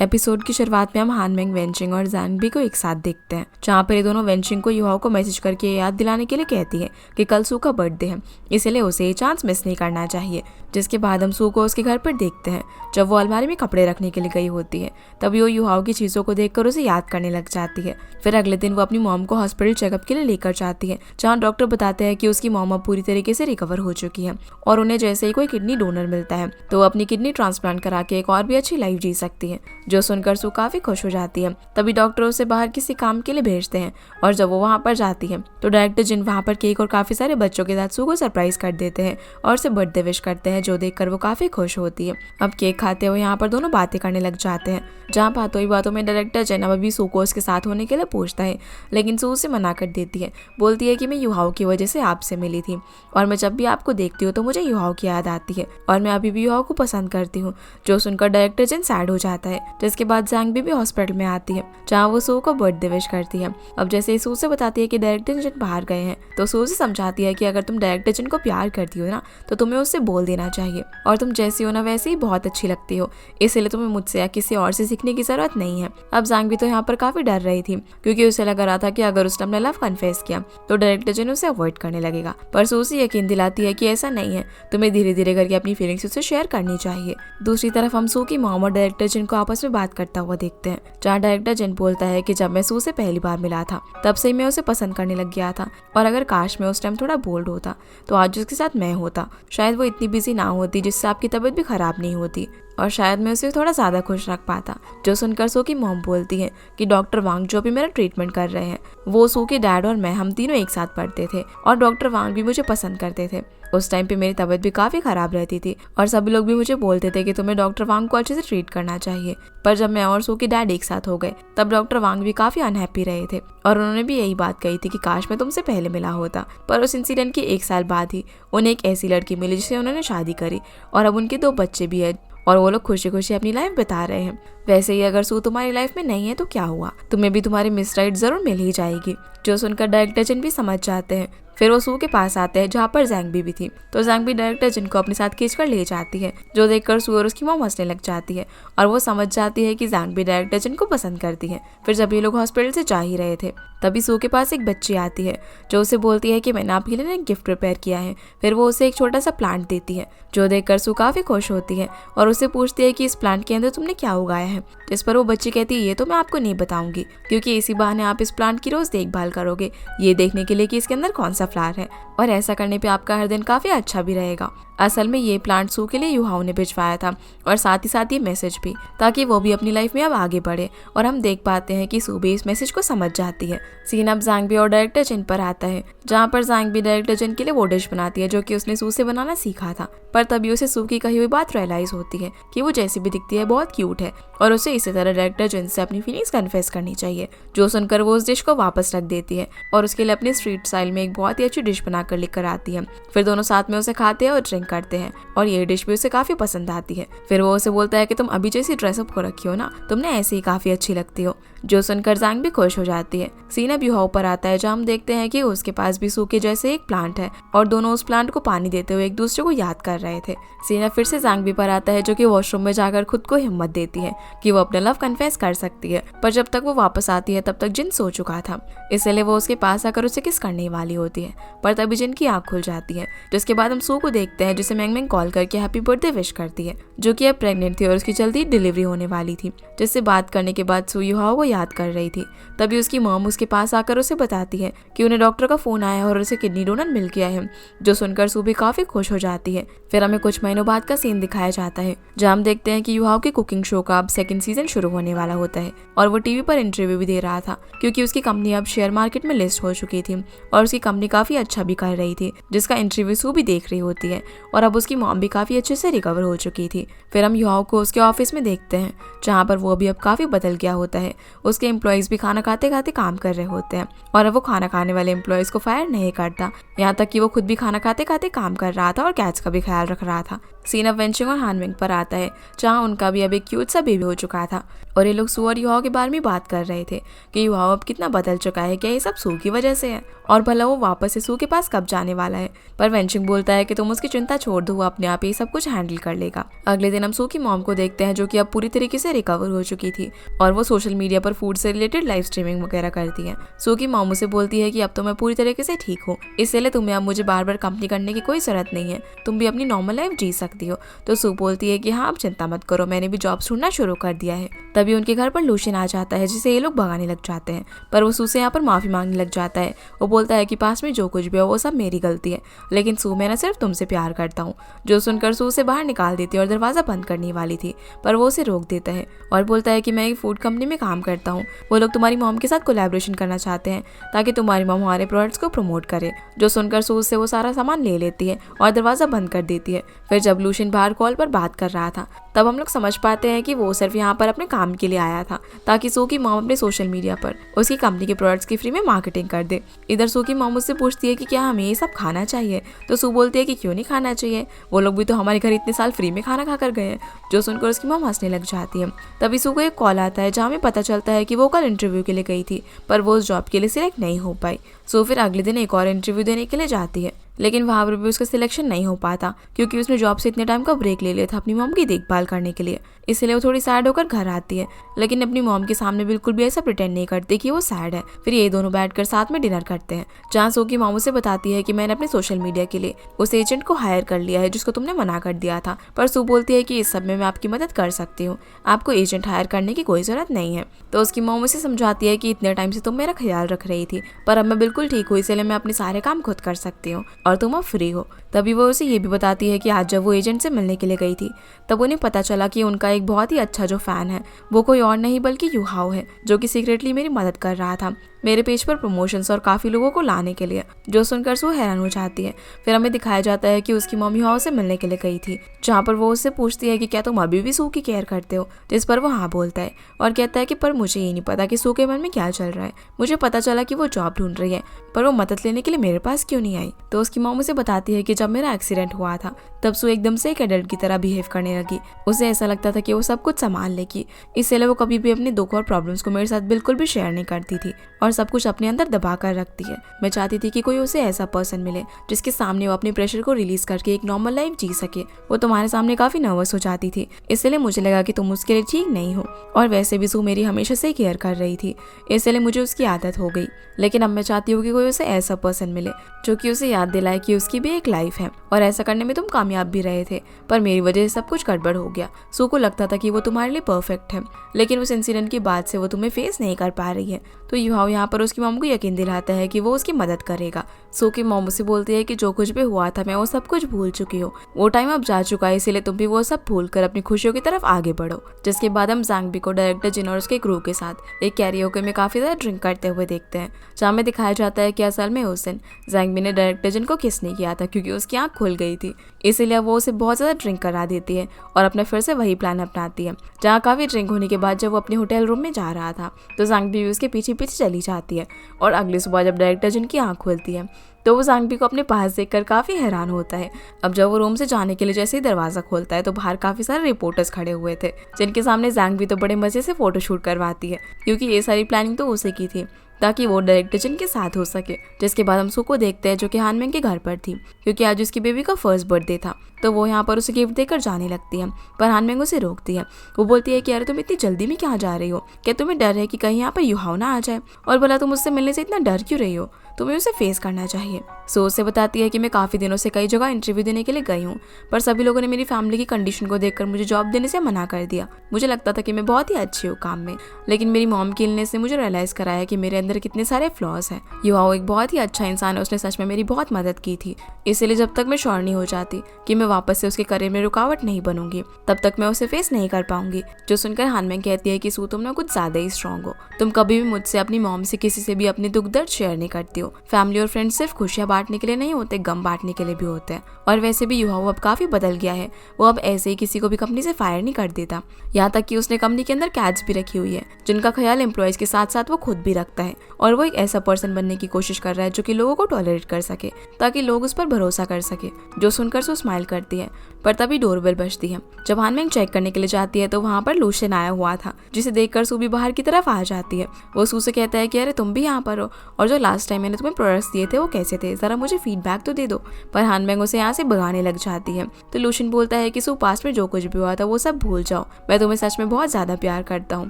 Episode की शुरुआत में हम हान मेंग वेनचिंग और जैंग बी को एक साथ देखते हैं, जहाँ पर ये दोनों वेनचिंग को युहाओ को मैसेज करके याद दिलाने के लिए कहती है कि कल सू का बर्थडे है, इसलिए उसे ये चांस मिस नहीं करना चाहिए। जिसके बाद हम सू को उसके घर पर देखते हैं जब वो अलमारी में कपड़े रखने के लिए गई होती है। तभी वो युहाओ की चीज़ों को देखकर उसे याद करने लग जाती है। फिर अगले दिन वो अपनी मॉम को हॉस्पिटल चेकअप के लिए लेकर जाती है, जहाँ डॉक्टर बताते हैं कि उसकी मॉम अब पूरी तरीके से रिकवर हो चुकी है और उन्हें जैसे ही कोई किडनी डोनर मिलता है तो वो अपनी किडनी ट्रांसप्लांट करा के एक और भी अच्छी लाइफ जी सकती है। जो सुनकर सू काफी खुश हो जाती है। तभी डॉक्टर उसे बाहर किसी काम के लिए भेजते हैं और जब वो वहाँ पर जाती है तो डायरेक्टर जिन वहाँ पर केक और काफी सारे बच्चों के साथ सू को सरप्राइज कर देते हैं और उसे बर्थडे विश करते हैं, जो देखकर वो काफी खुश होती है। अब केक खाते हुए यहाँ पर दोनों बातें करने लग जाते हैं, जहाँ बातों ही बातों में डायरेक्टर जिन अब अभी सू को उसके साथ होने के लिए पूछता है, लेकिन सू उसे मना कर देती है। बोलती है कि मैं युहाओ की वजह से आपसे मिली थी और मैं जब भी आपको देखती हूँ तो मुझे युहाओ की याद आती है और मैं अभी भी युहाओ को पसंद करती हूँ। जो सुनकर डायरेक्टर जिन सैड हो जाता है। जिसके बाद जैंग भी हॉस्पिटल में आती है, जहाँ वो सू को बर्थडे विश करती है। अब जैसे ही सू से बताती है कि डायरेक्टर जिन बाहर गए हैं तो सू से समझाती है कि अगर तुम डायरेक्टर जिन को प्यार करती हो ना तो तुम्हें उससे बोल देना चाहिए और तुम जैसी हो ना वैसे ही बहुत अच्छी लगती हो, इसलिए तुम्हें मुझसे या किसी और से सीखने की जरूरत नहीं है। अब जैंग भी तो यहाँ पर काफी डर रही थी क्योंकि उसे लग रहा था कि अगर उसने अपना लव कन्फेस किया तो डायरेक्टर जिन उसे अवॉइड करने लगेगा, पर सू उसे यकीन दिलाती है कि ऐसा नहीं है, तुम्हें धीरे धीरे करके अपनी फीलिंग्स उससे शेयर करनी चाहिए। दूसरी तरफ हम सू की मॉम और डायरेक्टर जिन को आपस में बात करता हुआ देखते हैं, जहाँ डायरेक्टर जिन बोलता है कि जब मैं सू से पहली बार मिला था तब से मैं उसे पसंद करने लग गया था और अगर काश मैं उस टाइम थोड़ा बोल्ड होता तो आज उसके साथ मैं होता, शायद वो इतनी बिजी ना होती जिससे आपकी तबीयत भी खराब नहीं होती और शायद मैं उसे थोड़ा ज़्यादा खुश रख पाता। जो सुनकर सू की मॉम बोलती है कि डॉक्टर वांग जो भी मेरा ट्रीटमेंट कर रहे हैं वो सू के डैड और मैं हम तीनों एक साथ पढ़ते थे और डॉक्टर वांग भी मुझे पसंद करते थे। उस टाइम पे मेरी तबीयत भी काफ़ी ख़राब रहती थी और सभी लोग भी मुझे बोलते थे कि तुम्हें डॉक्टर वांग को अच्छे से ट्रीट करना चाहिए, पर जब मैं और सू के डैड एक साथ हो गए तब डॉक्टर वांग भी काफ़ी अनहैप्पी रहे थे और उन्होंने भी यही बात कही थी कि काश मैं तुमसे पहले मिला होता। पर उस इंसिडेंट के 1 साल बाद ही उन्हें एक ऐसी लड़की मिली जिससे उन्होंने शादी करी और अब उनके 2 बच्चे भी है और वो लोग खुशी खुशी अपनी लाइफ बिता रहे हैं। वैसे ही अगर सू तुम्हारी लाइफ में नहीं है तो क्या हुआ, तुम्हें भी तुम्हारी मिस राइट जरूर मिल ही जाएगी। जो सुनकर डायरेक्टर जिन भी समझ जाते हैं। फिर वो सू के पास आते हैं जहाँ पर जैंग भी थी, तो जैंग भी डायरेक्टर जिन को अपने साथ खींचकर ले जाती है, जो देखकर सू और उसकी मॉम हंसने लग जाती है और वो समझ जाती है कि जैंग भी डायरेक्टर जिन को पसंद करती है। फिर जब ये लोग हॉस्पिटल से जा ही रहे थे तभी सू के पास एक बच्ची आती है जो उसे बोलती है कि मैंने आपके लिए एक गिफ्ट प्रिपेयर किया है। फिर वो उसे एक छोटा सा प्लांट देती है, जो देखकर सू काफी खुश होती है और उसे पूछती है कि इस प्लांट के अंदर तुमने क्या उगाया है। जिस पर वो बच्ची कहती है ये तो मैं आपको नहीं बताऊंगी क्योंकि इसी बहाने आप इस प्लांट की रोज देखभाल करोगे, ये देखने के लिए कि इसके अंदर कौन सा फ्लावर है और ऐसा करने पे आपका हर दिन काफी अच्छा भी रहेगा। असल में ये प्लांट सू के लिए युहाओ ने भिजवाया था और साथ ही ये मैसेज भी, ताकि वो भी अपनी लाइफ में अब आगे बढ़े और हम देख पाते हैं कि सू भी इस मैसेज को समझ जाती है। सीन अब जैंग भी और डायरेक्टर जिन पर आता है, जहाँ पर जैंग भी डायरेक्टर जिन के लिए वो डिश बनाती है जो कि उसने सू से बनाना सीखा था, पर तभी उसे सू की कही हुई बात रियलाइज होती है कि वो जैसी भी दिखती है बहुत क्यूट है और उसे इसी तरह डायरेक्टर जिन से अपनी फीलिंग्स कन्फेस करनी चाहिए। जो सुनकर वो उस डिश को वापस रख देती है और उसके लिए अपनी स्ट्रीट स्टाइल में एक बहुत ही अच्छी डिश बनाकर लेकर आती है। फिर दोनों साथ में उसे खाते हैं और ड्रिंक करते हैं और ये डिश भी उसे काफी पसंद आती है। फिर वो उसे बोलता है कि तुम अभी जैसी ड्रेसअप हो रखी हो ना, तुमने ऐसे ही काफी अच्छी लगती हो। जो सुनकर जैंग भी खुश हो जाती है। सीन अब युहाओ पर आता है, जहाँ हम देखते हैं कि उसके पास भी सू के जैसे एक प्लांट है और दोनों उस प्लांट को पानी देते हुए एक दूसरे को याद कर रहे थे। सीन अब फिर से जैंग भी पर आता है, जो कि वॉशरूम में जाकर खुद को हिम्मत देती है कि वो अपना लव कन्फेस कर सकती है, पर जब तक वो वापस आती है तब तक जिन सो चुका था, इसलिए वो उसके पास आकर उसे किस करने वाली होती है, पर तभी जिन की आँख खुल जाती है। जिसके बाद हम सू को देखते हैं जिसे मैंग मैंग कॉल करके हैप्पी बर्थडे विश करती है, जो कि अब प्रेग्नेंट थी और उसकी जल्दी डिलीवरी होने वाली थी। जिससे बात करने के बाद सू युहाओ को याद कर रही थी। तभी उसकी मॉम उसके पास आकर उसे बताती है कि उन्हें डॉक्टर का फोन आया है और उसे किडनी डोनर मिल गया है, जो सुनकर सू भी काफी खुश हो जाती है। फिर हमें कुछ महीनों बाद का सीन दिखाया जाता है, जहाँ हम देखते हैं कि युहाओ के कुकिंग शो का अब 2nd सीजन शुरू होने वाला होता है और वो टीवी पर इंटरव्यू भी दे रहा था क्योंकि उसकी कंपनी अब शेयर मार्केट में लिस्ट हो चुकी थी और उसकी कंपनी काफी अच्छा भी कर रही थी, जिसका इंटरव्यू सू भी देख रही होती है और अब उसकी मॉम भी काफी अच्छे से रिकवर हो चुकी थी। फिर हम युहाओ को उसके ऑफिस में देखते हैं, जहाँ पर वो भी अब काफी बदल गया होता है। उसके एम्प्लॉयज भी खाना खाते खाते काम कर रहे होते हैं और अब वो खाना खाने वाले एम्प्लॉयज को फायर नहीं करता, यहाँ तक कि वो खुद भी खाना खाते खाते काम कर रहा था और कैट्स का भी ख्याल रख रहा था। सीन अब वेंचिंग और हानमिंग पर आता है, जहाँ उनका भी अब एक क्यूट सा बेबी हो चुका था और ये लोग सू और युहाओ के बारे में बात कर रहे थे कि युहाओ अब कितना बदल चुका है, क्या ये सब सू की वजह से है और भला वो वापस से सू के पास कब जाने वाला है। पर वेंचिंग बोलता है कि तुम उसकी चिंता छोड़ दो, वो अपने आप ही सब कुछ हैंडल कर लेगा। अगले दिन हम सू की मॉम को देखते हैं, जो कि अब पूरी तरीके से रिकवर हो चुकी थी और वो सोशल मीडिया पर फूड से रिलेटेड लाइव स्ट्रीमिंग वगैरह करती है। सू की मॉम उसे बोलती है कि अब तो मैं पूरी तरीके से ठीक हूँ, इसलिए तुम्हें अब मुझे बार बार कंपनी करने की कोई जरूरत नहीं है, तुम भी अपनी नॉर्मल लाइफ जी सकती हो। तो सू बोलती है कि हाँ, आप चिंता मत करो, मैंने भी जॉब ढूंढना शुरू कर दिया है। तभी उनके घर पर लूशियन आ जाता है, जिसे ये लोग भगाने लग जाते हैं, पर वो सू से यहाँ पर माफी मांगने लग जाता है। वो बोलता है कि पास में जो कुछ भी हो वो सब मेरी गलती है, लेकिन सू मैं ना सिर्फ तुमसे प्यार करता हूँ। जो सुनकर सू उसे बाहर निकाल देती है और दरवाजा बंद करने वाली थी, पर वो उसे रोक देता है और बोलता है कि मैं एक फूड कंपनी में काम करता हूँ, वो लोग तुम्हारी मॉम के साथ कोलैबोरेशन करना चाहते हैं ताकि तुम्हारी मॉम हमारे प्रोडक्ट्स को प्रमोट करे। जो सुनकर सू उससे वो सारा सामान ले लेती है और दरवाजा बंद कर देती है। फिर जब लूशियन बाहर कॉल पर बात कर रहा था, तब हम लोग समझ पाते हैं कि वो सिर्फ यहाँ पर अपने काम के लिए आया था ताकि सू की मॉम अपने सोशल मीडिया पर उसकी कंपनी के प्रोडक्ट्स की फ्री में मार्केटिंग कर दे। इधर सू की मॉम उससे पूछती है कि क्या हमें ये सब खाना चाहिए, तो सू बोलती है कि क्यों नहीं खाना चाहिए, वो लोग भी तो हमारे घर इतने साल फ्री में खाना खाकर गए हैं। जो सुनकर उसकी मॉम हंसने लग जाती है। तभी सू को एक कॉल आता है, जहाँ में पता चलता है कि वो कल इंटरव्यू के लिए गई थी, पर वो उस जॉब के लिए सिलेक्ट नहीं हो पाई। सो फिर अगले दिन एक और इंटरव्यू देने के लिए जाती है, लेकिन वहाँ पर भी उसका सिलेक्शन नहीं हो पाता क्योंकि उसने जॉब से इतने टाइम का ब्रेक ले लिया था अपनी मॉम की देखभाल करने के लिए। इसलिए वो थोड़ी सैड होकर घर आती है, लेकिन अपनी मॉम के सामने बिल्कुल भी ऐसा प्रिटेंड नहीं करती कि वो सैड है। फिर ये दोनों बैठकर साथ में डिनर करते हैं, जहाँ सू की मॉम उसे बताती है कि मैंने अपने सोशल मीडिया के लिए उस एजेंट को हायर कर लिया है जिसको तुमने मना कर दिया था। पर सू बोलती है कि इस सब में मैं आपकी मदद कर सकती हूँ, आपको एजेंट हायर करने की कोई जरूरत नहीं है। तो उसकी मॉम उसे समझाती है कि इतने टाइम से तुम मेरा ख्याल रख रही थी, पर अब मैं बिल्कुल ठीक हूँ, इसलिए मैं अपने सारे काम खुद कर सकती हूँ और तुम अब फ्री हो। तभी वो उसे ये भी बताती है कि आज जब वो एजेंट से मिलने के लिए गई थी, तब उन्हें पता चला कि उनका एक बहुत ही अच्छा जो फैन है वो कोई और नहीं बल्कि युहाओ है, जो कि सीक्रेटली मेरी मदद कर रहा था मेरे पेज पर प्रमोशंस और काफी लोगों को लाने के लिए। जो सुनकर सू हैरान हो जाती है। फिर हमें दिखाया जाता है कि उसकी मॉम युहाओ से मिलने के लिए गई थी, जहाँ पर वो उससे पूछती है कि क्या तुम अभी भी सू की केयर करते हो, जिस पर वो हाँ बोलता है और कहता है कि पर मुझे ये नहीं पता कि सू के मन में क्या चल रहा है, मुझे पता चला कि वो जॉब ढूंढ रही है, पर वो मदद लेने के लिए मेरे पास क्यों नहीं आई। तो उसकी मॉम उसे बताती है कि जब मेरा एक्सीडेंट हुआ था तब सू एकदम से एक एडल्ट की तरह बिहेव करने लगी। उसे ऐसा लगता था कि वो सब कुछ संभाल लेगी, इसलिए वो कभी भी अपने दुख और प्रॉब्लम्स को मेरे साथ बिल्कुल भी शेयर नहीं करती थी और सब कुछ अपने अंदर दबा कर रखती है। मैं चाहती थी कि कोई उसे ऐसा पर्सन मिले जिसके सामने वो अपने प्रेशर को रिलीज करके एक नॉर्मल लाइफ जी सके। वो तुम्हारे सामने काफी नर्वस हो जाती थी, इसलिए मुझे लगा कि तुम उसके लिए ठीक नहीं हो, और वैसे भी सू मेरी हमेशा से केयर कर रही थी, इसलिए मुझे उसकी आदत हो गई। लेकिन अब मैं चाहती हूँ कि कोई उसे ऐसा पर्सन मिले जो कि उसे याद दिलाए कि उसकी भी एक लाइफ है, और ऐसा करने में तुम कामयाब भी रहे थे, पर मेरी वजह से सब कुछ गड़बड़ हो गया। सू को लगता था कि वो तुम्हारे लिए परफेक्ट है, लेकिन उस इंसिडेंट के बाद से वो तुम्हें फेस नहीं कर पा रही है। तो युहाओ यहाँ पर उसकी मॉम को यकीन दिलाता है कि वो उसकी मदद करेगा। सू की मॉम उसे बोलती है कि जो कुछ भी हुआ था मैं वो सब कुछ भूल चुकी हूँ, वो टाइम अब जा चुका है, इसीलिए तुम भी वो सब भूल कर अपनी खुशियों की तरफ आगे बढ़ो। जिसके बाद हम ज़ांगबी को डायरेक्टर जिन और उसके क्रू के साथ एक कैरियोके में काफी ज्यादा ड्रिंक करते हुए देखते हैं, जहाँ में दिखाया जाता है कि असल में उस दिन ज़ांगबी ने डायरेक्टर जिन को किस नहीं किया था क्योंकि उसकी आंख खुल गई थी, इसीलिए वो उसे बहुत ज्यादा ड्रिंक करा देती है और अपने फिर से वही प्लान अपनाती है। जहाँ काफी ड्रिंक होने के बाद जब वो अपने होटल रूम में जा रहा था तो ज़ांगबी भी उसके पीछे पीछे चली जाती है, और अगली सुबह जब डायरेक्टर जिन की आंख खुलती है तो वो ज़ांगबी को अपने पास देखकर काफी हैरान होता है। अब जब वो रूम से जाने के लिए जैसे ही दरवाजा खोलता है तो बाहर काफी सारे रिपोर्टर्स खड़े हुए थे, जिनके सामने ज़ांगबी तो बड़े मजे से फोटोशूट करवाती है क्योंकि ये सारी प्लानिंग तो उसे की थी ताकि वो डायरेक्टर जिन के साथ हो सके। जिसके बाद हम सू को देखते हैं जो कि हानमिंग के घर पर थी क्योंकि आज उसकी बेबी का फर्स्ट बर्थडे था, तो वो यहाँ पर उसे गिफ्ट देकर जाने लगती है, पर हानमिंग उसे रोकती है। वो बोलती है कि अरे तुम इतनी जल्दी में कहाँ जा रही हो, क्या तुम्हें डर है कि कहीं यहाँ पर युहाओ ना आ जाए, और भला तुम उससे मिलने से इतना डर क्यों रही हो, तुम्हें उसे फेस करना चाहिए। सो उसे बताती है कि मैं काफी दिनों से कई जगह इंटरव्यू देने के लिए गई हूँ, पर सभी लोगों ने मेरी फैमिली की कंडीशन को देखकर मुझे जॉब देने से मना कर दिया। मुझे लगता था कि मैं बहुत ही अच्छी हूँ काम में, लेकिन मेरी मॉम की इलनेस ने मुझे रियलाइज कराया कि मेरे अंदर कितने सारे फ्लॉज हैं। युहाओ एक बहुत ही अच्छा इंसान है, उसने सच में मेरी बहुत मदद की थी, इसलिए जब तक मैं श्योर नहीं हो जाती कि मैं वापस से उसके करियर में रुकावट नहीं बनूंगी तब तक मैं उसे फेस नहीं कर पाऊंगी। जो सुनकर हानमिंग कहती है कि सू तुम ना कुछ ज्यादा ही स्ट्रांग हो, तुम कभी भी मुझसे अपनी मॉम से किसी से भी अपने दुख दर्द शेयर नहीं करती हो। फैमिली और फ्रेंड्स सिर्फ खुशियां बांटने के लिए नहीं होते, गम बांटने के लिए भी होते हैं, और वैसे भी युहाओ अब काफी बदल गया है। वो अब ऐसे ही किसी को भी कंपनी से फायर नहीं कर देता। यहाँ तक कि उसने कंपनी के अंदर कैट्स भी रखी हुई है जिनका ख्याल एम्प्लॉयज के साथ साथ वो खुद भी रखता है। और वो एक ऐसा पर्सन बनने की कोशिश कर रहा है जो कि लोगों को टॉलरेट कर सके ताकि लोग उस पर भरोसा कर सके। जो सुनकर सू स्माइल करती है, पर तभी डोरबेल बजती है। जब हानमेंग चेक करने के लिए जाती है तो वहाँ पर लूशियन आया हुआ था, जिसे देखकर सू भी बाहर की तरफ आ जाती है। वो सू से कहता है कि अरे तुम भी यहाँ पर हो, और जो लास्ट टाइम मैंने तुम्हें प्रोडक्ट्स दिए थे वो कैसे थे, जरा मुझे फीडबैक तो दे दो। पर हानमेंग उसे यहाँ से भगाने लग जाती है। तो लूशियन बोलता है कि सू पास्ट में जो कुछ भी हुआ था वो सब भूल जाओ, मैं तुम्हें सच में बहुत ज्यादा प्यार करता हूँ,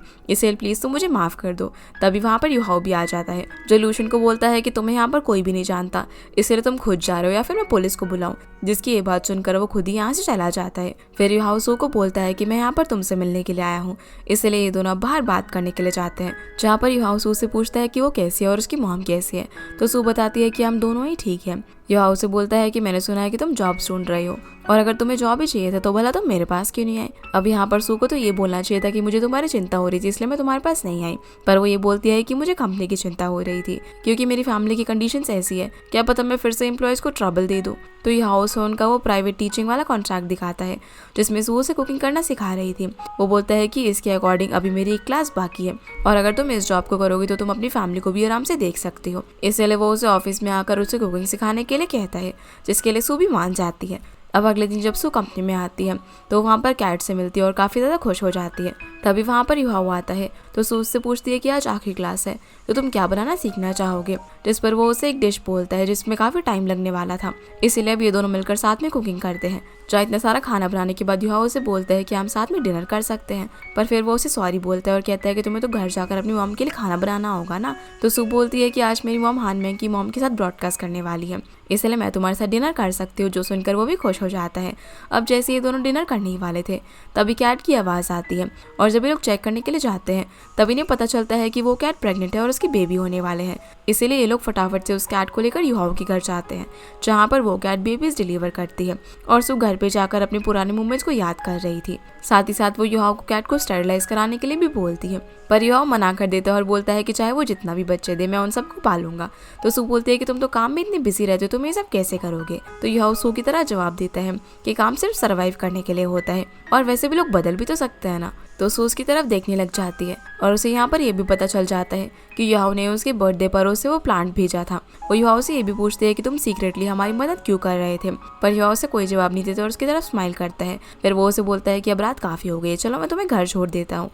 इसलिए प्लीज तुम मुझे माफ कर दो। तभी वहाँ पर युहाओ भी आ जाता है जो लूशियन को बोलता है कि तुम्हें यहाँ पर कोई भी नहीं जानता, इसलिए तुम खुद जा रहे हो या फिर मैं पुलिस को बुलाऊं। जिसकी ये बात सुनकर वो खुद ही यहाँ से चला जाता है। फिर युहाओ सू को बोलता है कि मैं यहाँ पर तुमसे मिलने के लिए आया हूँ, इसलिए ये दोनों बाहर बात करने के लिए जाते हैं, जहाँ पर युहाओ सू से पूछता है कि वो कैसी है और उसकी मॉम कैसी है। तो सू बताती है कि हम दोनों ही ठीक है। युहाओ से बोलता है कि मैंने सुना है कि तुम जॉब ढूंढ रही हो, और अगर तुम्हें जॉब ही चाहिए था तो भला तुम मेरे पास क्यों नहीं आए। अब यहाँ पर सू को तो ये बोलना चाहिए था कि मुझे तुम्हारी चिंता हो रही थी इसलिए मैं तुम्हारे पास नहीं आई, पर वो ये बोलती है कि मुझे कंपनी की चिंता हो रही थी क्योंकि मेरी फैमिली की कंडीशंस ऐसी है, क्या पता मैं फिर से एम्प्लॉयज को ट्रबल दे दूँ। तो युहाओ से उनका वो प्राइवेट टीचिंग वाला कॉन्ट्रैक्ट दिखाता है जिसमें सू उसे कुकिंग करना सिखा रही थी। वो बोलता है कि इसके अकॉर्डिंग अभी मेरी एक क्लास बाकी है, और अगर तुम इस जॉब को करोगी तो तुम अपनी फैमिली को भी आराम से देख सकती हो। इसलिए वो उसे ऑफिस में आकर उसे कुकिंग सिखाने के लिए कहता है, जिसके लिए सू भी मान जाती है। अब अगले दिन जब सू कंपनी में आती है तो वहाँ पर कैट से मिलती है और काफ़ी ज़्यादा खुश हो जाती है। तभी वहाँ पर युहाओ आता है तो सू उससे पूछती है कि आज आखिरी क्लास है तो तुम क्या बनाना सीखना चाहोगे, जिस पर वो उसे एक डिश बोलता है जिसमें काफ़ी टाइम लगने वाला था। इसीलिए अब ये दोनों मिलकर साथ में कुकिंग करते हैं। जहाँ इतना सारा खाना बनाने के बाद युहाओ उसे बोलता है कि हम साथ में डिनर कर सकते हैं, पर फिर वो उसे सॉरी बोलता है और कहता है कि तुम्हें तो घर जाकर अपनी मॉम के लिए खाना बनाना होगा ना। तो सू बोलती है कि आज मेरी मॉम हानमेंग की मॉम के साथ ब्रॉडकास्ट करने वाली है, इसलिए मैं तुम्हारे साथ डिनर कर सकती हूँ। जो सुनकर वो भी खुश हो जाता है। अब जैसे ये दोनों डिनर करने ही वाले थे तभी कैट की आवाज़ आती है, और जब ये लोग चेक करने के लिए जाते हैं तभी इन्हें पता चलता है कि वो कैट प्रेग्नेंट है और उसकी बेबी होने वाले हैं। इसीलिए ये लोग फटाफट से उस कैट को लेकर युहाओ के घर जाते हैं, जहाँ पर वो कैट बेबीज डिलीवर करती है, और सू घर पे जाकर अपने पुराने मोमेंट्स को याद कर रही थी। साथ ही साथ वो युहाओ को कैट को स्टेरिलाइज कराने के लिए भी बोलती है, पर युहाओ मना कर देता है और बोलता है कि चाहे वो जितना भी बच्चे दे मैं उन सबको पालूंगा। तो सू बोलती है कि तुम तो काम में इतनी बिजी रहते हो, तुम ये सब कैसे करोगे। तो युहाओ सू की तरह जवाब देता है कि काम सिर्फ सर्वाइव करने के लिए होता है, और वैसे भी लोग बदल भी तो सकते हैं ना। तो सू उसकी तरफ देखने लग जाती है, और उसे यहाँ पर यह भी पता चल जाता है कि युहाओ ने उसके बर्थडे पर उसे वो प्लांट भेजा था। वो युहाओ से ये भी पूछते हैं कि तुम सीक्रेटली हमारी मदद क्यों कर रहे थे, पर युहाओ से कोई जवाब नहीं देता और उसकी तरफ स्माइल करता है। फिर वो उसे बोलता है कि अब रात काफ़ी हो गई है, चलो मैं तुम्हें घर छोड़ देता हूँ।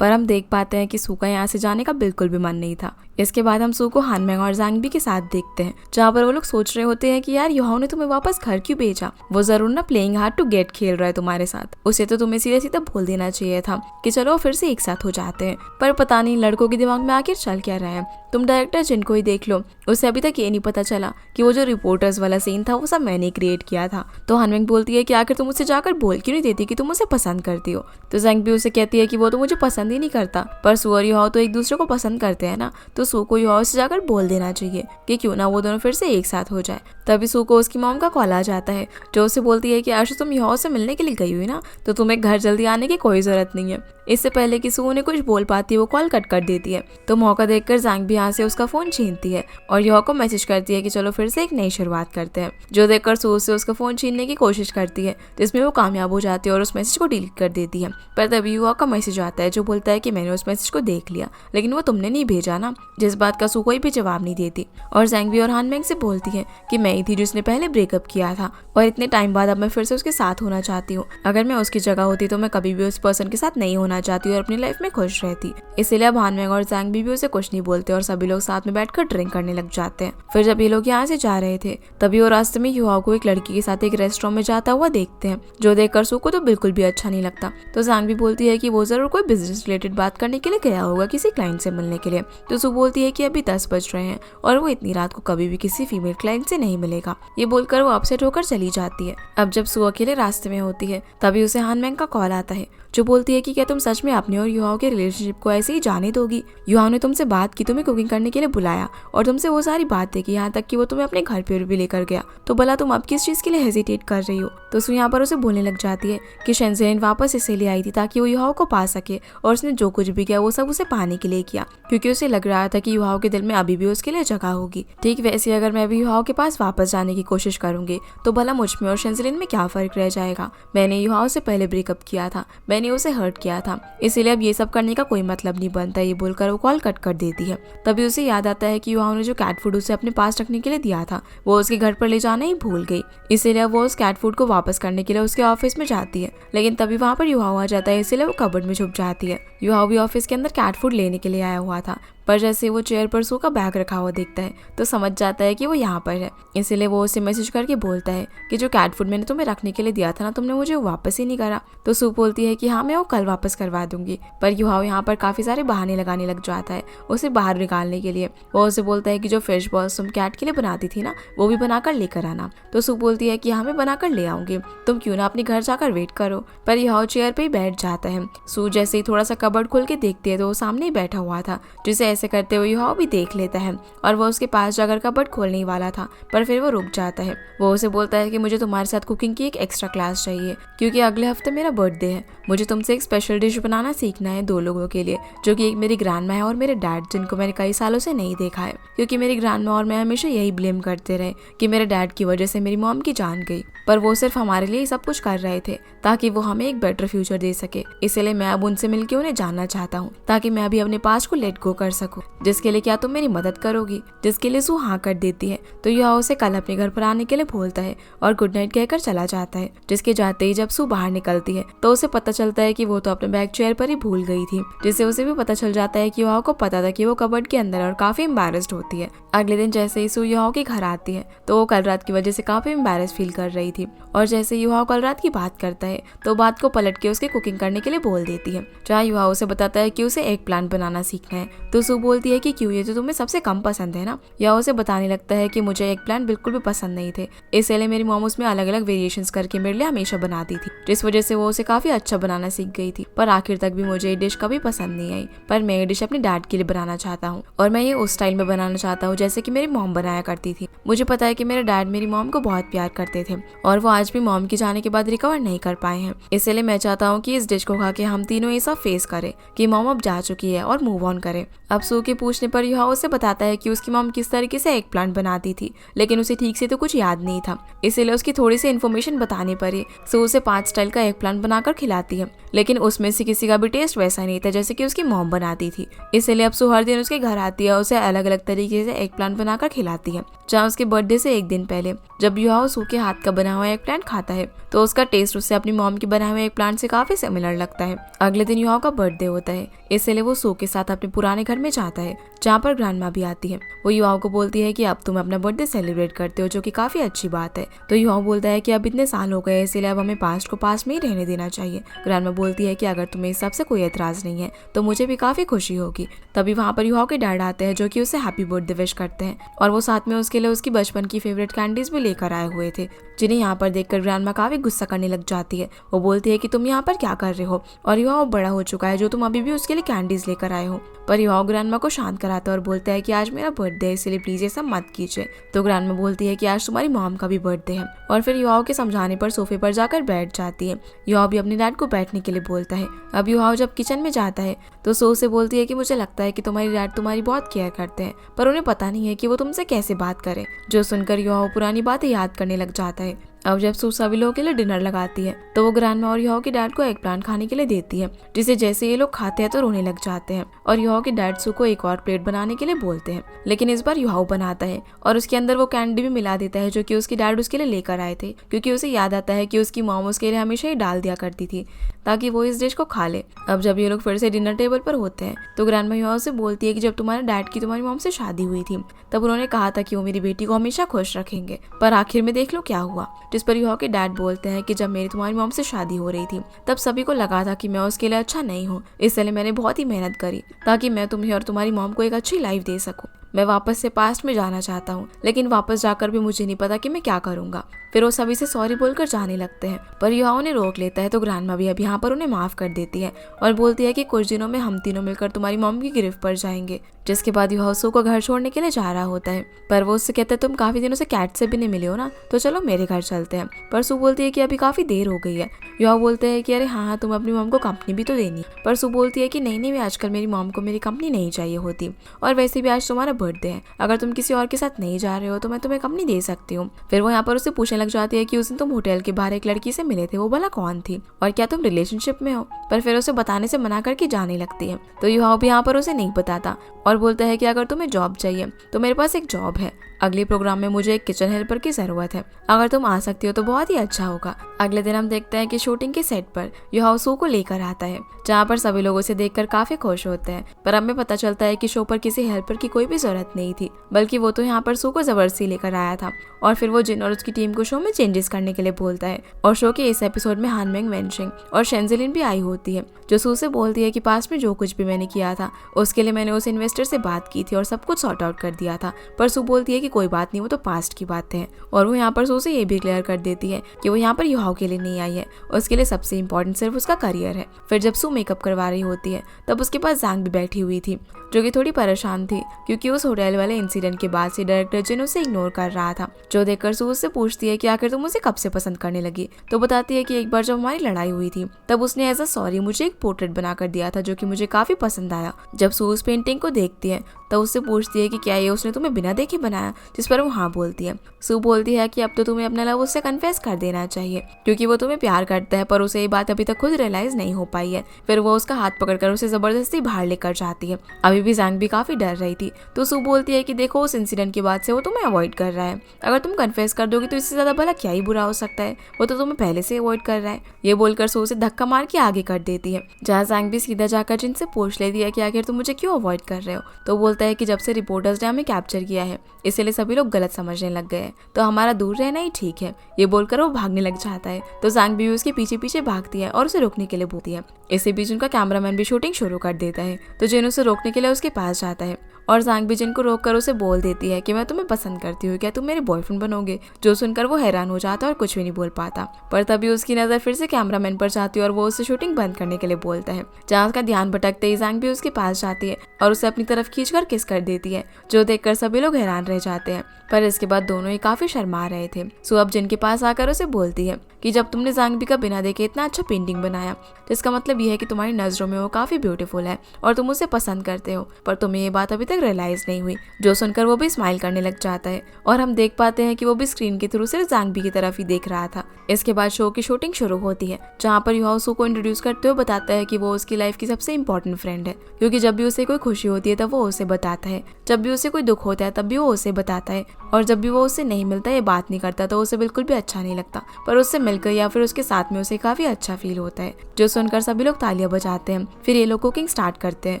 पर हम देख पाते हैं कि सू का यहाँ से जाने का बिल्कुल भी मन नहीं था। इसके बाद हम सू को हानमेंग और ज़ैंगबी के साथ देखते हैं, जहाँ पर वो लोग सोच रहे होते हैं कि यार युहाओ ने तुम्हें वापस घर क्यों भेजा, वो जरूर ना प्लेइंग हार्ड टू गेट खेल रहा है तुम्हारे साथ, उसे तो तुम्हें सीधे सीधे बोल देना चाहिए था कि चलो फिर से एक साथ हो जाते हैं। पर पता नहीं लड़कों के दिमाग में आखिर चल क्या रहा है। तुम डायरेक्टर जिनको ही देख लो, उसे अभी तक ये नहीं पता चला कि वो जो रिपोर्टर्स वाला सीन था वो सब मैंने क्रिएट किया था। तो हानमेंग बोलती है कि आखिर तुम उससे जाकर बोल क्यों नहीं देती कि तुम उसे पसंद करती हो। तो ज़ैंगबी उसे कहती है कि वो तो मुझे पसंद ही नहीं करता, पर सू और युहाओ तो एक दूसरे को पसंद करते हैं ना, तो सू को युहाओ से जाकर बोल देना चाहिए कि क्यों ना वो दोनों फिर से एक साथ हो जाए। तभी सू को उसकी मॉम का कॉल आ जाता है, जो उसे बोलती है कि आशु तुम युहाओ से मिलने के लिए गई हुई ना, तो तुम्हें घर जल्दी आने की कोई जरूरत नहीं है। इससे पहले कि सू उन्हें कुछ बोल पाती है वो कॉल कट कर देती है। तो मौका देखकर ज़ैंगबी यहाँ से उसका फोन छीनती है और युहाओ को मैसेज करती है कि चलो फिर से एक नई शुरुआत करते हैं। जो देखकर सू उससे उसका फोन छीनने की कोशिश करती है, जिसमें वो कामयाब हो जाती है और उस मैसेज को डिलीट कर देती है। पर तभी युहाओ का मैसेज आता है जो बोलता है कि मैंने उस मैसेज को देख लिया, लेकिन वो तुमने नहीं भेजा ना, जिस बात का सू कोई भी जवाब नहीं देती। और ज़ैंगबी और हानमेंग से बोलती है कि मैं ही थी जिसने पहले ब्रेकअप किया था, और इतने टाइम बाद अब मैं फिर से उसके साथ होना चाहती हूँ। अगर मैं उसकी जगह होती तो मैं कभी भी उस पर्सन के साथ नहीं होना चाहती और अपनी लाइफ में खुश रहती। इसलिए अब हानमेंग और ज़ैंगबी भी उसे कुछ नहीं बोलते और सभी लोग साथ में बैठकर ड्रिंक करने लग जाते हैं। फिर जब ये लोग यहाँ से जा रहे थे तभी वो रास्ते में युहाओ को एक लड़की के साथ एक रेस्टोरेंट में जाता हुआ देखते हैं, जो देखकर सू को तो बिल्कुल भी अच्छा नहीं लगता। तो ज़ैंगबी बोलती है कि वो जरूर कोई बिजनेस रिलेटेड बात करने के लिए गया होगा, किसी क्लाइंट से मिलने के लिए। तो सू बोलती है कि अभी 10 बज रहे हैं और वो इतनी रात को कभी भी किसी फीमेल क्लाइंट से नहीं मिलेगा। ये बोलकर वो अपसेट होकर चली जाती है। अब जब सू अकेले रास्ते में होती है तभी उसे हानमेंग का कॉल आता है, जो बोलती है कि क्या तुम सच में अपने और युहाओ के रिलेशनशिप को ऐसे ही जाने दोगी? युहाओ ने तुमसे बात की, तुम्हें कुकिंग करने के लिए बुलाया और तुमसे वो सारी बातें की, यहाँ तक कि वो तुम्हें अपने घर पे भी लेकर गया, तो भला तुम अब किस चीज के लिए हेजिटेट कर रही हो? तो सू यहाँ पर उसे बोलने लग जाती है कि शेंज़ेन वापस इसीलिए आई थी ताकि वो युहाओ को पा सके, और उसने जो कुछ भी किया वो सब उसे पाने के लिए किया, क्योंकि उसे लग रहा था कि युहाओ के दिल में अभी भी उसके लिए जगह होगी। ठीक वैसे अगर मैं भी युहाओ के पास वापस जाने की कोशिश करूंगी तो भला मुझ में और शेंज़ेन में क्या फर्क रह जाएगा? मैंने युहाओ से पहले ब्रेकअप किया था, मैंने उसे हर्ट किया था, इसीलिए अब ये सब करने का कोई मतलब नहीं बनता। ये बोलकर वो कॉल कट कर देती है। तभी उसे याद आता है कि युहाओ ने जो कैट फूड उसे अपने पास रखने के लिए दिया था वो उसके घर पर ले जाना ही भूल गई, इसीलिए वो उस कैट फूड को वापस करने के लिए उसके ऑफिस में जाती है। लेकिन तभी वहाँ पर युहाओ आ जाता है, इसीलिए वो कबर्ड में छुप जाती है। युहाओ भी ऑफिस के अंदर कैट फूड लेने के लिए आया हुआ था, पर जैसे वो चेयर पर सू का बैग रखा हुआ देखता है तो समझ जाता है कि वो यहाँ पर है, इसीलिए वो उसे मैसेज करके बोलता है कि जो कैट फूड मैंने तुम्हें रखने के लिए दिया था ना, तुमने मुझे वापस ही नहीं करा। तो सू बोलती है कि हाँ मैं वो कल वापस करवा दूंगी, पर युहाओ यहाँ पर काफी सारे बहाने लगाने लग जाता है उसे बाहर निकालने के लिए। वो उसे बोलता है कि जो फिश बॉल्स तुम कैट के लिए बनाती थी ना वो भी बनाकर लेकर आना। तो सू बोलती है कि हाँ मैं बनाकर ले आऊंगी, तुम क्यों ना अपने घर जाकर वेट करो। पर युहाओ चेयर पे ही बैठ जाता है। सू जैसे ही थोड़ा सा कबर्ड खोल के देखती है तो वो सामने ही बैठा हुआ था, जिसे ऐसे करते हुए युहाओ भी देख लेता है और वो उसके पास जाकर कबर्ड खोलने ही वाला था, पर फिर वो रुक जाता है। वो उसे बोलता है कि मुझे तुम्हारे साथ कुकिंग की एक एक्स्ट्रा क्लास चाहिए, क्योंकि अगले हफ्ते मेरा बर्थडे है। मुझे तुमसे एक स्पेशल डिश बनाना सीखना है 2 लोगों के लिए, जो कि एक मेरी ग्रैंडमा है और मेरे डैड, जिनको मैंने कई सालों से नहीं देखा है, क्योंकि मेरी ग्रैंडमा और मैं हमेशा यही ब्लेम करते रहे कि मेरे डैड की वजह से मेरी मॉम की जान गई, पर वो सिर्फ हमारे लिए सब कुछ कर रहे थे ताकि वो हमें एक बेटर फ्यूचर दे सके। इसलिए मैं अब उनसे मिलकर उन्हें जानना चाहता हूँ ताकि मैं अभी अपने पास्ट को लेट गो कर सकूँ, जिसके लिए क्या तुम मेरी मदद करोगी? जिसके लिए सू हाँ कर देती है। तो युहाओ उसे कल अपने घर पर आने के लिए बोलता है और गुड नाइट कहकर चला जाता है। जिसके जाते ही जब सू बाहर निकलती है तो उसे पता चलता है कि वो तो अपने बैग चेयर पर ही भूल गई थी, जिससे उसे भी पता चल जाता है कि युहाओ को पता था कि वो कबर्ड के अंदर और काफी एम्बैरेस्ड होती है। अगले दिन जैसे ही सू युहाओ के घर आती है तो वो कल रात की वजह से काफी एम्बैरेस फील कर रही थी, और जैसे युहाओ कल रात की बात करता है तो बात को पलट के उसके कुकिंग करने के लिए बोल देती है, जहाँ युहाओ उसे बताता है कि उसे एग प्लांट बनाना सीखना है। तो सू बोलती है कि क्यों, ये तो तुम्हें सबसे कम पसंद है ना। या उसे बताने लगता है कि मुझे एग प्लांट बिल्कुल भी पसंद नहीं थे, इसलिए मेरी मॉम उसमें अलग अलग वेरिएशंस करके मेरे लिए हमेशा बनाती थी, जिस वजह से वो उसे काफी अच्छा बनाना सीख गई थी। पर आखिर तक भी मुझे ये डिश कभी पसंद नहीं आई, पर मैं ये डिश अपने डैड के लिए बनाना चाहता हूँ, और मैं ये उस स्टाइल में बनाना चाहता हूँ जैसे कि मेरी मॉम बनाया करती थी। मुझे पता है कि मेरे डैड मेरी मॉम को बहुत प्यार करते थे और वो आज भी मॉम की जाने के बाद रिकवर नहीं कर पाए हैं, इसलिए मैं चाहता हूँ कि इस डिश को खा के हम तीनों ये सब फेस करें कि मॉम अब जा चुकी है और मूव ऑन करें। अब सू के पूछने पर युहाओ उसे बताता है कि उसकी मॉम किस तरीके से एग प्लांट बनाती थी, लेकिन उसे ठीक से तो कुछ याद नहीं था, इसीलिए उसकी थोड़ी सी इन्फॉर्मेशन बताने पर ही सू उसे 5 स्टाइल का एग प्लांट बनाकर खिलाती है, लेकिन उसमें से किसी का भी टेस्ट वैसा नहीं था जैसे कि उसकी मॉम बनाती थी। इसलिए अब सू हर दिन उसके घर आती है और उसे अलग अलग तरीके से एग प्लांट बनाकर खिलाती है। जहाँ उसके बर्थडे से 1 दिन पहले जब युहाओ सू के हाथ का बना हुआ एग प्लांट खाता है तो उसका टेस्ट उससे अपनी मॉम की बनाए हुए एग प्लांट से काफी सिमिलर लगता है। अगले दिन युहाओ का बर्थडे होता है, इसलिए वो सू के साथ अपने पुराने घर में जाता है, जहाँ पर ग्रैंडमा भी आती है। वो युहाओ को बोलती है कि अब तुम अपना बर्थडे सेलिब्रेट करते हो, जो कि काफी अच्छी बात है। तो युहाओ बोलता है कि अब इतने साल हो गए, इसलिए अब हमें पास्ट को पास्ट में ही रहने देना चाहिए। ग्रैंडमा बोलती है कि अगर तुम्हें इस सब से कोई एतराज नहीं है तो मुझे भी काफी खुशी होगी। तभी वहाँ पर युहाओ के डैड आते हैं, जो कि उसे हैप्पी बर्थडे विश करते हैं, और वो साथ में उसके लिए उसकी बचपन की फेवरेट कैंडीज भी लेकर आए हुए थे, जिन्हें यहाँ पर देखकर ग्रैंडमा काफी गुस्सा करने लग जाती है। वो बोलती है कि तुम यहाँ पर क्या कर रहे हो, और युहाओ बड़ा हो चुका है जो तुम अभी भी उसके लिए कैंडीज लेकर आए हो। पर युहाओ ग्रैंडमा को शांत कराता है और बोलता है कि आज मेरा बर्थडे है, इसलिए प्लीज ये सब मत कीजिए। तो ग्रैंडमा बोलती है कि आज तुम्हारी मॉम का भी बर्थडे है, और फिर युहाओ के समझाने पर सोफे पर जाकर बैठ जाती है। युहाओ भी अपने डैड को बैठने के लिए बोलता है। अब युहाओ जब किचन में जाता है तो सो से बोलती है कि मुझे लगता है कि तुम्हारी डैड तुम्हारी बहुत केयर करते हैं, पर उन्हें पता नहीं है कि वो तुमसे कैसे बात करें। जो सुनकर युहाओ पुरानी बातें याद करने लग जाता है। अब जब सू सभी लोगों के लिए डिनर लगाती है तो वो ग्रैंडमा और युहाओ के डैड को एग प्लांट खाने के लिए देती है, जिसे जैसे ये लोग खाते हैं तो रोने लग जाते हैं, और युहाओ के डैड सू को एक और प्लेट बनाने के लिए बोलते हैं, लेकिन इस बार युहाओ बनाता है और उसके अंदर वो कैंडी भी मिला देता है जो कि उसके डैड उसके लिए लेकर आए थे, क्योंकि उसे याद आता है कि उसकी मॉम उसके लिए हमेशा ही डाल दिया करती थी ताकि वो इस डिश को खा ले। अब जब ये लोग फिर से डिनर टेबल पर होते हैं तो ग्रैंडमा युहाओ से बोलती है कि जब तुम्हारे डैड की तुम्हारी मॉम से शादी हुई थी तब उन्होंने कहा था कि वो मेरी बेटी को हमेशा खुश रखेंगे, पर आखिर में देख लो क्या हुआ। जिस पर युहाओ के डैड बोलते हैं कि जब मेरी तुम्हारी मॉम से शादी हो रही थी तब सभी को लगा था कि मैं उसके लिए अच्छा नहीं हूँ, इसलिए मैंने बहुत ही मेहनत करी ताकि मैं तुम्हें और तुम्हारी मॉम को एक अच्छी लाइफ दे सकूं। मैं वापस से पास्ट में जाना चाहता हूँ, लेकिन वापस जाकर भी मुझे नहीं पता कि मैं क्या करूँगा। फिर वो सभी से सॉरी बोलकर जाने लगते हैं, पर युहाओ उन्हें रोक लेता है तो ग्रैंडमा भी अब यहाँ पर उन्हें माफ कर देती है और बोलती है कि कुछ दिनों में हम तीनों मिलकर तुम्हारी मॉम की गिरफ्त पर जाएंगे। जिसके बाद युहाओ सू को घर छोड़ने के लिए जा रहा होता है, पर वो उससे कहता है तुम काफी दिनों से कैट से भी नहीं मिले हो ना, तो चलो मेरे घर चलते हैं। पर सू बोलती है कि अभी काफी देर हो गई है। युहाओ बोलते हैं कि अरे हाँ तुम अपनी मॉम को कंपनी भी तो देनी, पर सू बोलती है कि नहीं मैं आजकल मेरी मॉम को मेरी कंपनी नहीं चाहिए होती, और वैसे भी आज तुम्हारा बर्थडे है, अगर तुम किसी और के साथ नहीं जा रहे हो तो मैं तुम्हें कंपनी दे सकती हूँ। फिर वो यहाँ पर उससे पूछने लग जाती है कि उस दिन तुम होटल के बाहर एक लड़की से मिले थे, वो भला कौन थी और क्या तुम रिलेशनशिप में हो, पर फिर उसे बताने से मना करके जाने लगती है। तो युहाओ भी यहाँ पर उसे नहीं बताता और बोलता है कि अगर तुम्हें जॉब चाहिए तो मेरे पास एक जॉब है, अगले प्रोग्राम में मुझे एक किचन हेल्पर की जरूरत है, अगर तुम आ सकती हो तो बहुत ही अच्छा होगा। अगले दिन हम देखते हैं कि शूटिंग के सेट पर युहाओ सू को लेकर आता है, जहाँ पर सभी लोग उसे देखकर काफी खुश होते हैं। पर हमें पता चलता है कि शो पर किसी हेल्पर की कोई भी जरूरत नहीं थी, बल्कि वो तो यहाँ पर सू को जबरदस्ती लेकर आया था। और फिर वो जिन और उसकी टीम को शो में चेंजेस करने के लिए बोलता है। और शो के इस एपिसोड में हान मेंग वेनशिंग और शेंजिलिन भी आई होती है, जो सू से बोलती है कि पास्ट में जो कुछ भी मैंने किया था उसके लिए मैंने उस इन्वेस्टर से बात की थी और सब कुछ सॉर्ट आउट कर दिया था। पर सू बोलती है कि कोई बात नहीं, वो तो पास्ट की बात है। और वो यहाँ पर सू से ये भी क्लियर कर देती है कि वो यहाँ पर युहाओ के लिए नहीं आई है, उसके लिए सबसे इम्पोर्टेंट सिर्फ उसका करियर है। फिर जब सू मेकअप करवा रही होती है तब उसके पास जैंग भी बैठी हुई थी, जो कि थोड़ी परेशान थी क्योंकि उस होटल वाले इंसिडेंट के बाद से डायरेक्टर जिन उसे इग्नोर कर रहा था। जो देखकर सू उससे पूछती है कि आखिर तुम मुझे कब से पसंद करने लगी, तो बताती है कि एक बार जब हमारी लड़ाई हुई थी तब उसने एज अ सॉरी मुझे एक पोर्ट्रेट बनाकर दिया था, जो कि मुझे काफी पसंद आया। जब सू उस पेंटिंग को देखती है तो उससे पूछती है कि क्या ये उसने तुम्हें बिना देखे बनाया, जिस पर वो हाँ बोलती है। सू बोलती है कि अब तो तुम्हें अपना लव उससे कन्फेस कर देना चाहिए, क्योंकि वो तुम्हें प्यार करता है, पर उसे ये बात अभी तक खुद रियलाइज नहीं हो पाई है। फिर वो उसका हाथ पकड़कर उसे जबरदस्ती बाहर लेकर जाती है। अभी भी जैंग भी काफी डर रही थी, तो सू बोलती है कि देखो उस इंसिडेंट के बाद से वो तुम्हें अवॉइड कर रहा है, अगर तुम कन्फेस कर दोगी तो इससे ज्यादा भला क्या ही बुरा हो सकता है, वो तो तुम्हें पहले से अवॉइड कर रहा है। ये बोलकर सू उसे धक्का मार के आगे कर देती है, जहाँ जैंग भी सीधा जाकर जिनसे पूछ लेती है कि आखिर तुम मुझे क्यों अवॉइड कर रहे हो। तो बोलता है कि जब से रिपोर्टर्स ने हमें कैप्चर किया है इसलिए सभी लोग गलत समझने लग गए हैं, तो हमारा दूर रहना ही ठीक है। ये बोलकर वो भागने लग जाता है, तो जैंग भी उसके पीछे पीछे भागती है और उसे रोकने के लिए बोलती है। इसी बीच उनका कैमरामैन भी शूटिंग शुरू कर देता है, तो जिन उसे रोकने के लिए उसके पास जाता है और जैंग भी जिन को रोककर उसे बोल देती है कि मैं तुम्हें पसंद करती हूँ, क्या तुम मेरे बॉयफ्रेंड बनोगे। जो सुनकर वो हैरान हो जाता है और कुछ भी नहीं बोल पाता, पर तभी उसकी नजर फिर से कैमरामैन पर जाती है और वो उसे शूटिंग बंद करने के लिए बोलता है। जहाँ उसका ध्यान भटकते ही जैंग भी उसके पास जाती है और उसे अपनी तरफ खींचकर किस कर देती है, जो देखकर सभी लोग हैरान रह जाते हैं। पर इसके बाद दोनों ही काफी शर्मा रहे थे। सो अब जिनके पास आकर उसे बोलती है कि जब तुमने जैंग भी का बिना देखे इतना अच्छा पेंटिंग बनाया, तो इसका मतलब यह है कि तुम्हारी नजरों में वो काफी ब्यूटीफुल है और तुम उसे पसंद करते हो, पर तुम्हें ये बात अभी तक रियलाइज नहीं हुई। जो सुनकर वो भी स्माइल करने लग जाता है और हम देख पाते हैं कि वो भी स्क्रीन के थ्रू सिर्फ जैंग भी की तरफ ही देख रहा था। इसके बाद शो की शूटिंग शुरू होती है, जहाँ पर युहाओ सू को इंट्रोड्यूस करते हुए बताता है कि वो उसकी लाइफ की सबसे इंपॉर्टेंट फ्रेंड है, क्योंकि जब भी उसे कोई खुशी होती है तब वो उसे बताता है, जब भी उसे कोई दुख होता है तब भी वो उसे बताता है, और जब भी वो उससे नहीं मिलता या बात नहीं करता तो उसे बिल्कुल भी अच्छा नहीं लगता, पर उससे मिलकर या फिर उसके साथ में उसे काफी अच्छा फील होता है। जो सुनकर सभी लोग तालियां बजाते हैं। फिर ये लोग कुकिंग स्टार्ट करते हैं।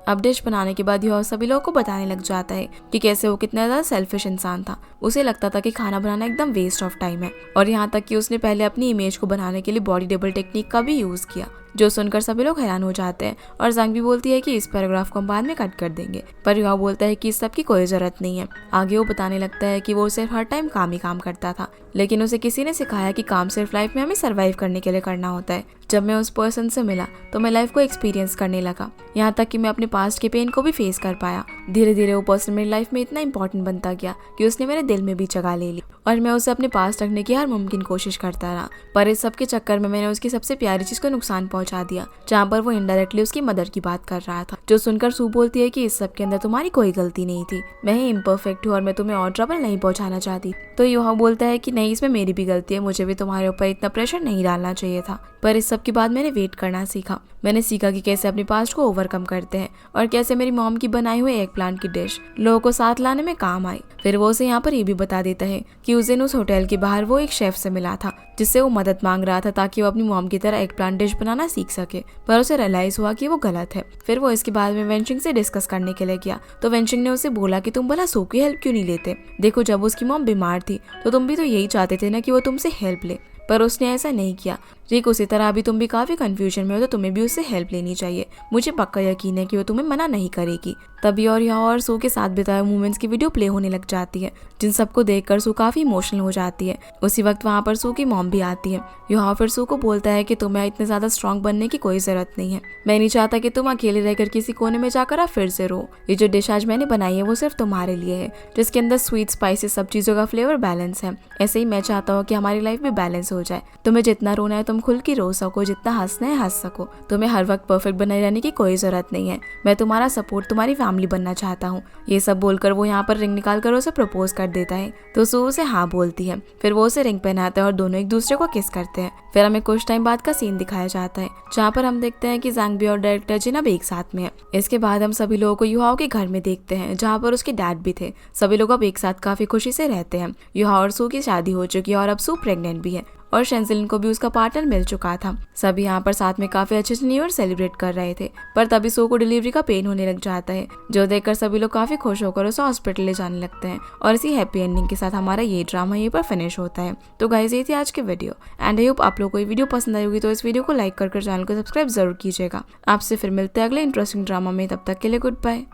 अब डिश बनाने के बाद युहाओ सभी लोगों को बताने लग जाता है कि कैसे वो कितना ज्यादा सेल्फिश इंसान था। उसे लगता था कि खाना बनाना एकदम वेस्ट ऑफ टाइम है, और यहाँ तक कि उसने पहले अपनी इमेज को बनाने के लिए बॉडी डबल टेक्निक का भी यूज किया। जो सुनकर सभी लोग हैरान हो जाते हैं और जैंग भी बोलती है कि इस पैराग्राफ को हम बाद में कट कर देंगे, पर युहाओ बोलता है कि इस सब की कोई जरूरत नहीं है। आगे वो बताने लगता है कि वो सिर्फ हर टाइम काम ही काम करता था, लेकिन उसे किसी ने सिखाया कि काम सिर्फ लाइफ में हमें सर्वाइव करने के लिए करना होता है। जब मैं उस पर्सन से मिला तो मैं लाइफ को एक्सपीरियंस करने लगा, यहाँ तक कि मैं अपने पास्ट के पेन को भी फेस कर पाया। धीरे धीरे वो पर्सन मेरी लाइफ में इतना इंपॉर्टेंट बनता गया कि उसने मेरे दिल में भी जगह ले ली, और मैं उसे अपने पास रखने की हर मुमकिन कोशिश करता रहा। पर इस सब के चक्कर में मैंने उसकी सबसे प्यारी चीज को नुकसान पहुंचा दिया, जहाँ पर वो इनडायरेक्टली उसकी मदर की बात कर रहा था। जो सुनकर सू बोलती है कि इस सब के अंदर तुम्हारी कोई गलती नहीं थी, मैं ही इम्परफेक्ट हूँ और मैं तुम्हें और ट्रबल नहीं पहुंचाना चाहती। तो युहाओ बोलता है कि नहीं, इसमें मेरी भी गलती है, मुझे भी तुम्हारे ऊपर इतना प्रेशर नहीं डालना चाहिए था। पर इस सब के बाद मैंने वेट करना सीखा। मैंने सीखा कि कैसे अपने पास्ट को ओवरकम करते हैं और कैसे मेरी मॉम की बनाई हुई एग प्लांट की डिश लोगों को साथ लाने में काम आई। फिर वो उसे यहाँ पर ये भी बता देता है कि उस दिन उस होटल के बाहर वो एक शेफ से मिला था, जिससे वो मदद मांग रहा था ताकि वो अपनी मॉम की तरह एग प्लांट डिश बनाना सीख सके, पर उसे रियलाइज हुआ कि वो गलत है। फिर वो इसके बाद में वेंशिंग से डिस्कस करने के लिए गया, तो वेंशिंग ने उसे बोला कि तुम भला सू की हेल्प क्यों नहीं लेते। देखो, जब उसकी मॉम बीमार थी तो तुम भी तो यही चाहते थे ना कि वो तुमसे हेल्प ले, पर उसने ऐसा नहीं किया। रिक उसी तरह अभी तुम भी काफी कंफ्यूजन में हो तो तुम्हें भी उससे हेल्प लेनी चाहिए। मुझे पक्का यकीन है कि वो तुम्हें मना नहीं करेगी। तभी और यहाँ और सू के साथ बिताए मोमेंट्स की वीडियो प्ले होने लग जाती है, जिन सबको देखकर सू काफी इमोशनल हो जाती है। उसी वक्त वहाँ पर सू की मॉम भी आती है। यहाँ फिर सू को बोलता है कि तुम्हें इतने ज्यादा स्ट्रॉन्ग बनने की कोई जरूरत नहीं है। मैं नहीं चाहता कि तुम अकेले रहकर किसी कोने में जाकर आप फिर से रो। ये जो डिश आज मैंने बनाई है वो सिर्फ तुम्हारे लिए है, जिसके अंदर स्वीट स्पाइसी सब चीजों का फ्लेवर बैलेंस है। ऐसे ही मैं चाहता हूँ कि हमारी लाइफ भी बैलेंस हो जाए। तुम्हें जितना रोना है तुम खुल के रो सको, जितना हंसना है हंस सको। तुम्हें हर वक्त परफेक्ट बने रहने की कोई जरूरत नहीं है। मैं तुम्हारा सपोर्ट, तुम्हारी फैमिली बनना चाहता हूँ। ये सब बोलकर वो यहाँ पर रिंग निकाल कर उसे प्रपोज कर देता है, तो सू उसे हाँ बोलती है। फिर वो उसे रिंग पहनाता है और दोनों एक दूसरे को किस करते हैं। फिर हमें कुछ टाइम बाद का सीन दिखाया जाता है, जहाँ पर हम देखते हैं कि जैंग भी और डायरेक्टर जिन अब एक साथ में है। इसके बाद हम सभी लोगों को युहाओ के घर में देखते हैं, जहाँ पर उसके डैड भी थे। सभी लोग अब एक साथ काफी खुशी से रहते हैं। युहाओ और सू की शादी हो चुकी है और अब सू प्रेग्नेंट भी है और शेंजिलिन को भी उसका पार्टनर मिल चुका था। सभी यहाँ पर साथ में काफी अच्छे से न्यू ईयर सेलिब्रेट कर रहे थे, पर तभी सू को डिलीवरी का पेन होने लग जाता है, जो देखकर सभी लोग काफी खुश होकर उसे हॉस्पिटल ले जाने लगते हैं। और इसी हैप्पी एंडिंग के साथ हमारा ये ड्रामा यहीं पर फिनिश होता है। तो गाइस, ये थी आज की वीडियो एंड आई होप आप लोगों को ये वीडियो पसंद आई होगी। तो इस वीडियो को लाइक कर चैनल को सब्सक्राइब जरूर कीजिएगा। आपसे फिर मिलते हैं अगले इंटरेस्टिंग ड्रामा में। तब तक के लिए गुड बाय।